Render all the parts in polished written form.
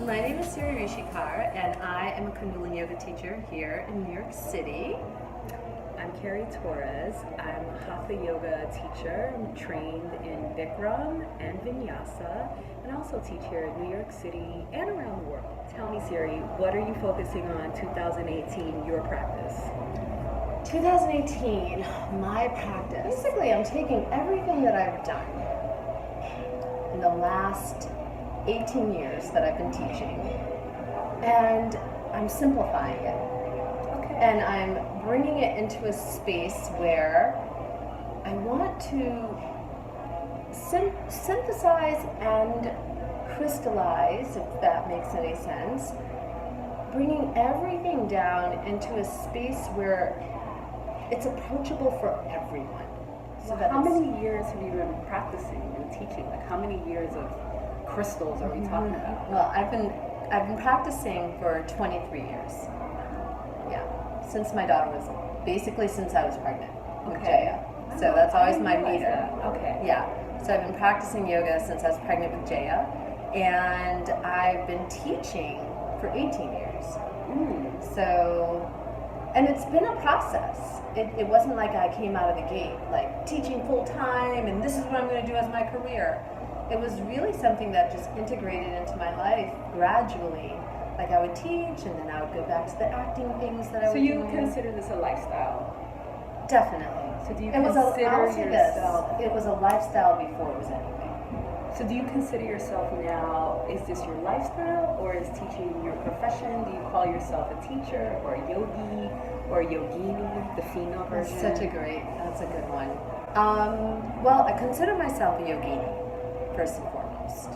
My name is Siri Rishi, and I am a Kundalini yoga teacher here in New York City. I'm Carrie Torres. I'm a Hatha yoga teacher. I'm trained in Bikram and Vinyasa, and I also teach here in New York City and around the world. Tell me, Siri, what are you focusing on 2018, your practice? 2018, my practice. Basically, I'm taking everything that I've done in the last 18 years that I've been teaching, and I'm simplifying it. Okay. And I'm bringing it into a space where I want to synthesize and crystallize, if that makes any sense, bringing everything down into a space where it's approachable for everyone. So how many years have you been practicing and teaching? Like, how many years of crystals are we talking about? Well, I've been practicing for 23 years. Yeah, since my daughter was since I was pregnant with Jaya. So that's always my meter. Okay. Yeah. So I've been practicing yoga since I was pregnant with Jaya, and I've been teaching for 18 years. So, and it's been a process. It wasn't like I came out of the gate like teaching full time and this is what I'm going to do as my career. It was really something that just integrated into my life gradually. Like I would teach and then I would go back to the acting things that I would do. So you consider this a lifestyle? Definitely. So do you It was yourself? It was a lifestyle before it was anything. So do you consider yourself now, is this your lifestyle or is teaching your profession? Do you call yourself a teacher or a yogi or a yogini, the female version? That's a good one. Well, I consider myself a yogini, first and foremost.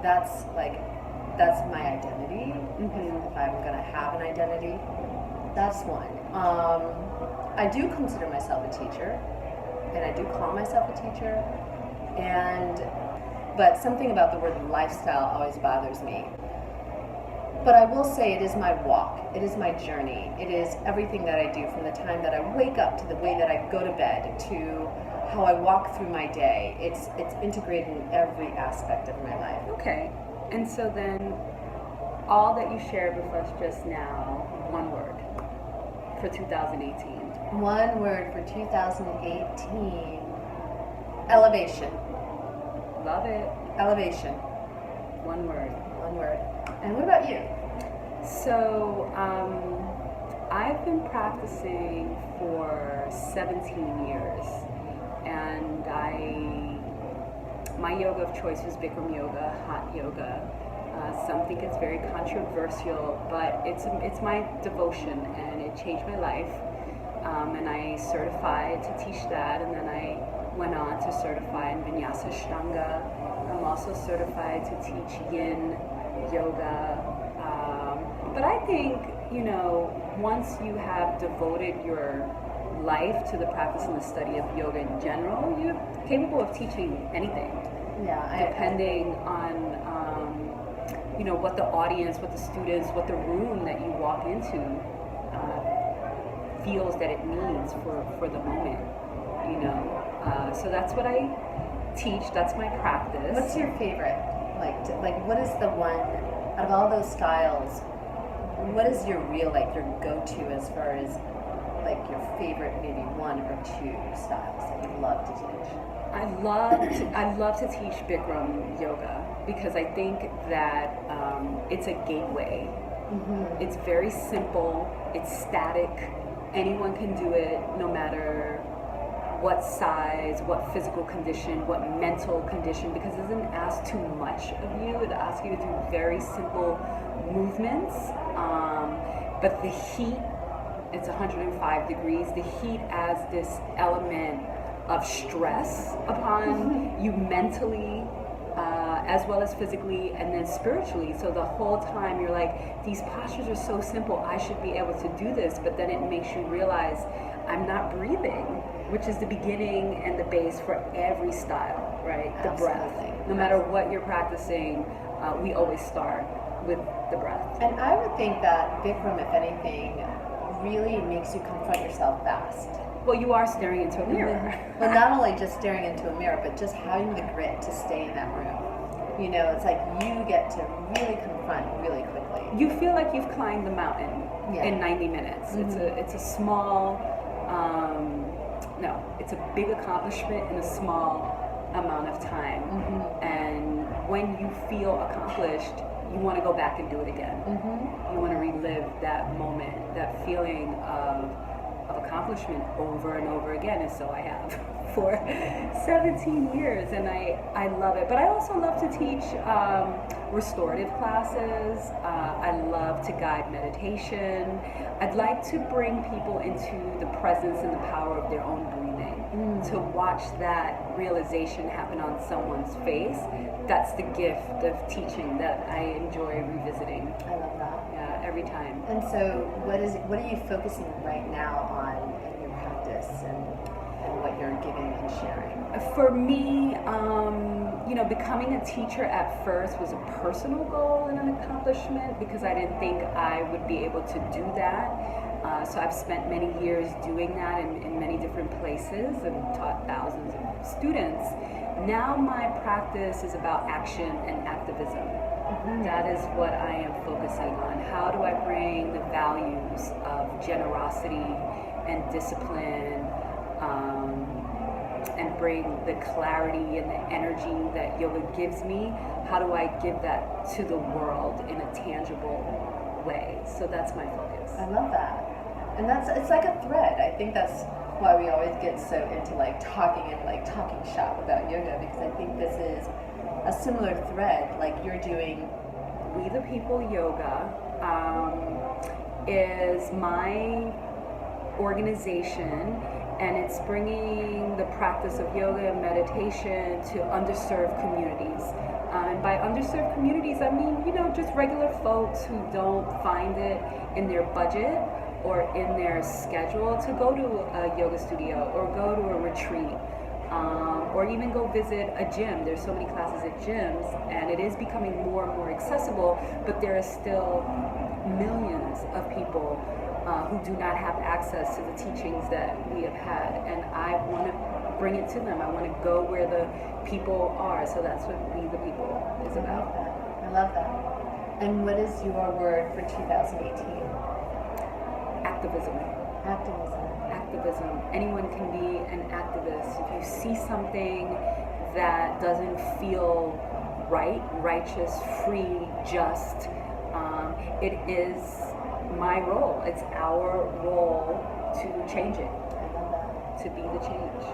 That's my identity. If I'm going to have an identity, that's one. I do consider myself a teacher, and I do call myself a teacher, but something about the word lifestyle always bothers me. But I will say it is my walk, it is my journey, it is everything that I do from the time that I wake up to the way that I go to bed to how I walk through my day. It's integrated in every aspect of my life. Okay, and so then all that you shared with us just now, one word for 2018. One word for 2018, elevation. Love it. Elevation. One word. One word. And what about you? So, I've been practicing for 17 years, and my yoga of choice was Bikram yoga, hot yoga. Some think it's very controversial, but it's my devotion, and it changed my life. And I certified to teach that, and then I went on to certify in Vinyasa Ashtanga. I'm also certified to teach Yin yoga. But I think, once you have devoted your life to the practice and the study of yoga in general, you're capable of teaching anything. Yeah, depending on what the audience, what the students, what the room that you walk into feels that it needs for the moment. So that's what I teach. That's my practice. What's your favorite? Like what is the one out of all those styles? What is your real your go-to as far as your favorite maybe one or two styles that you love to teach? I love to teach Bikram yoga because I think that it's a gateway. It's very simple. It's static. Anyone can do it, no matter what size, what physical condition, what mental condition, because it doesn't ask too much of you. It asks you to do very simple movements. But the heat, it's 105 degrees. The heat adds this element of stress upon you mentally, as well as physically and then spiritually. So the whole time you're like, these postures are so simple, I should be able to do this, but then it makes you realize I'm not breathing, which is the beginning and the base for every style, right? The breath. No matter what you're practicing, we always start with the breath. And I would think that Bikram, if anything, really makes you confront yourself fast. Well, you are staring into a mirror. Well, not only just staring into a mirror, but just having the grit to stay in that room. You know, it's like you get to really confront really quickly. You feel like you've climbed the mountain Yeah. in 90 minutes. It's a small, no, it's a big accomplishment in a small amount of time. And when you feel accomplished, you want to go back and do it again. You want to relive that moment, that feeling of accomplishment over and over again, and so I have for 17 years, and I love it. But I also love to teach restorative classes. I love to guide meditation. I'd like to bring people into the presence and the power of their own breathing, to watch that realization happen on someone's face. That's the gift of teaching that I enjoy revisiting. I love that. Yeah, every time. And so, what are you focusing right now on in your practice and what you're giving and sharing? For me, becoming a teacher at first was a personal goal and an accomplishment because I didn't think I would be able to do that. So I've spent many years doing that in many different places and taught thousands of students. Now my practice is about action and activism. That is what I am focusing on. How do I bring the values of generosity and discipline, and bring the clarity and the energy that yoga gives me? How do I give that to the world in a tangible way? So that's my focus. I love that. And it's like a thread. I think that's why we always get so into like talking shop about yoga, because I think this is a similar thread. Like you're doing We the People Yoga is my organization, and it's bringing the practice of yoga and meditation to underserved communities. And by underserved communities, I mean, just regular folks who don't find it in their budget or in their schedule to go to a yoga studio or go to a retreat, or even go visit a gym. There's so many classes at gyms, and it is becoming more and more accessible, but there are still millions of people who do not have access to the teachings that we have had, and I want to bring it to them. I want to go where the people are, so that's what We the People is about. I love that. And what is your word for 2018? Activism. Activism. Anyone can be an activist. If you see something that doesn't feel right, righteous, free, just, it is my role. It's our role to change it. I love that. To be the change.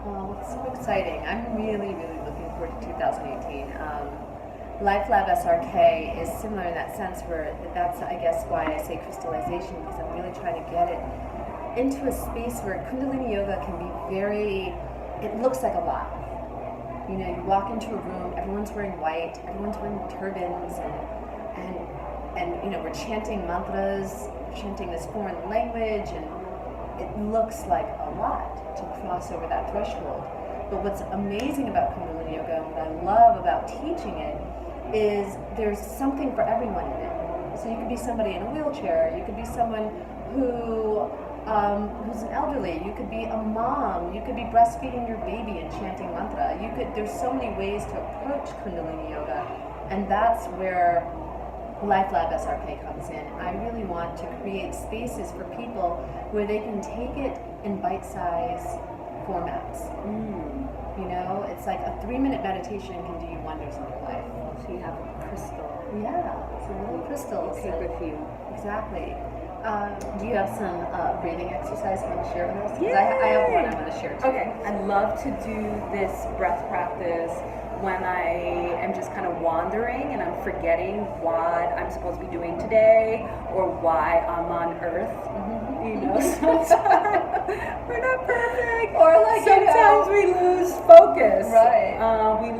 Oh, it's so exciting. I'm really, really looking forward to 2018. Life Lab SRK is similar in that sense, where that's, I guess, why I say crystallization, because I'm really trying to get it into a space where Kundalini Yoga can be it looks like a lot. You walk into a room, everyone's wearing white, everyone's wearing turbans, and we're chanting mantras, chanting this foreign language, and it looks like a lot to cross over that threshold. But what's amazing about Kundalini Yoga, and what I love about teaching it, is there's something for everyone in it. So you could be somebody in a wheelchair, you could be someone who's an elderly, you could be a mom, you could be breastfeeding your baby and chanting mantra. There's so many ways to approach Kundalini Yoga, and that's where Life Lab SRK comes in. I really want to create spaces for people where they can take it in bite-sized formats. It's like a 3-minute meditation can do you wonders in your life. So you have a crystal. Yeah, some little crystals. Take with you. Exactly. Do you have some breathing exercise you want to share with us? Yeah. I have one I want to share too. Okay. I love to do this breath practice when I am just kind of wandering and I'm forgetting what I'm supposed to be doing today or why I'm on Earth. Sometimes we're not perfect. Or sometimes we lose focus. Right. We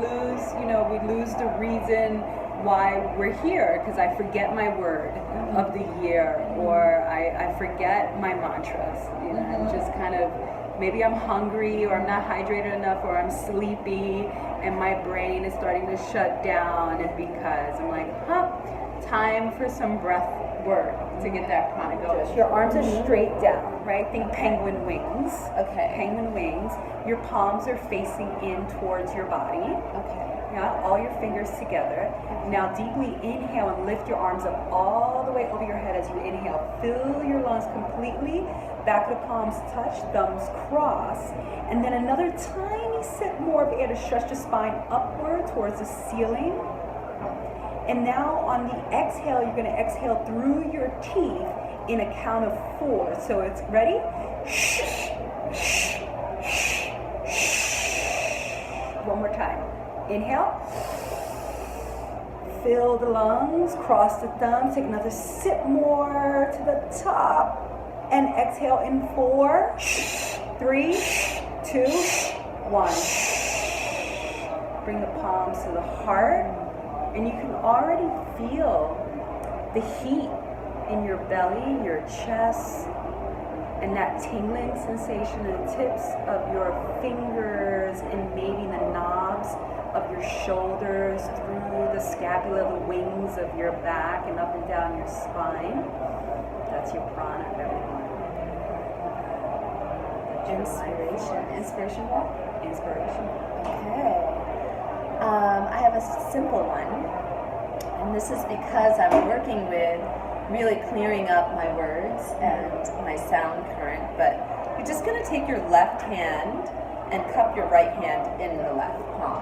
lose the reason why we're here, because I forget my word of the year, or I forget my mantras. Just kind of, maybe I'm hungry, or I'm not hydrated enough, or I'm sleepy, and my brain is starting to shut down, and because I'm like, time for some breath work to get that prana going. Your arms are straight down. right? Think penguin wings. Okay. Penguin wings. Your palms are facing in towards your body. Okay. Yeah, all your fingers together. Now deeply inhale and lift your arms up all the way over your head as you inhale. Fill your lungs completely. Back of the palms touch, thumbs cross. And then another tiny sip more of air to stretch the spine upward towards the ceiling. And now on the exhale, you're going to exhale through your teeth in a count of 4. So it's ready? One more time. Inhale. Fill the lungs, cross the thumbs, take another sip more to the top. And exhale in 4, 3, 2, 1. Bring the palms to the heart. And you can already feel the heat in your belly, your chest, and that tingling sensation in the tips of your fingers and maybe the knobs of your shoulders through the scapula, the wings of your back and up and down your spine. That's your prana, everyone. Inspiration. Inspiration what? Inspiration. Okay. I have a simple one, and this is because I'm working with really clearing up my words and my sound current, but you're just going to take your left hand and cup your right hand in the left palm,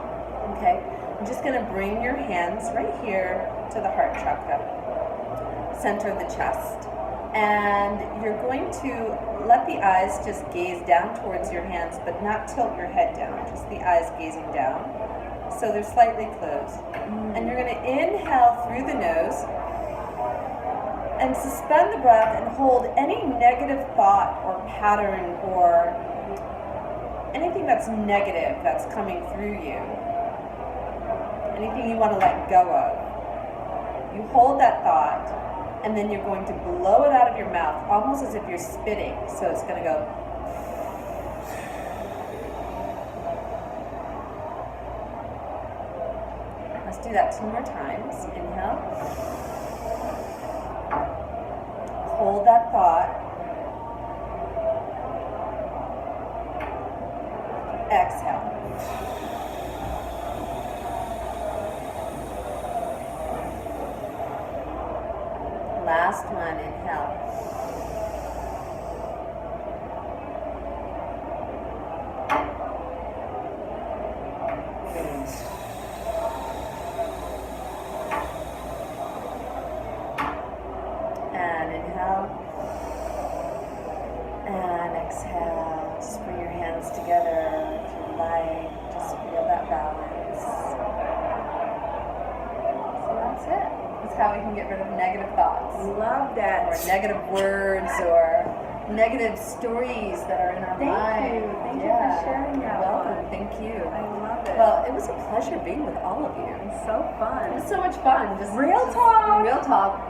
okay? I'm just going to bring your hands right here to the heart chakra, center of the chest, and you're going to let the eyes just gaze down towards your hands, but not tilt your head down, just the eyes gazing down. So they're slightly closed. And you're going to inhale through the nose and suspend the breath and hold any negative thought or pattern or anything that's negative that's coming through you. Anything you want to let go of. You hold that thought and then you're going to blow it out of your mouth almost as if you're spitting. So it's going to go. Let's do that 2 more times. Inhale. Hold that thought. Exhale. Last one. Inhale. And inhale. And exhale. Just bring your hands together if you like. Just feel that balance. So that's it. That's how we can get rid of negative thoughts. Love that. Or negative words or negative stories that are in our mind. Thank you for sharing that. You're welcome. Thank you. I love it. Well, it was a pleasure being with all of you. It's so fun. It was so much fun. Real talk. Real talk.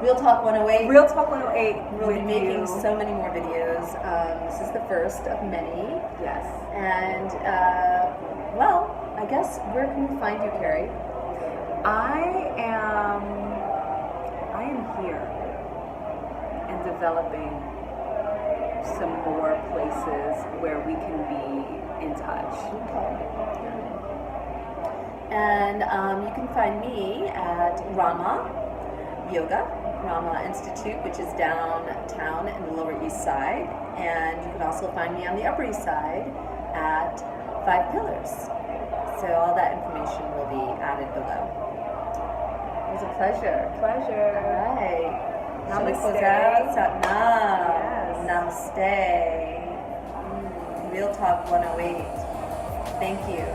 Real Talk 108. Real Talk 108. We'll be making so many more videos. This is the first of many. Yes. And, well, I guess where can we find you, Carrie? I am here and developing some more places where we can be in touch. Okay. And you can find me at Rama Institute, which is downtown in the Lower East Side. And you can also find me on the Upper East Side at 5 Pillars. So all that information will be added below. It was a pleasure. Pleasure. All right. Shall we close Namaste. out? Satnam. Yes. Namaste. Real Talk 108. Thank you.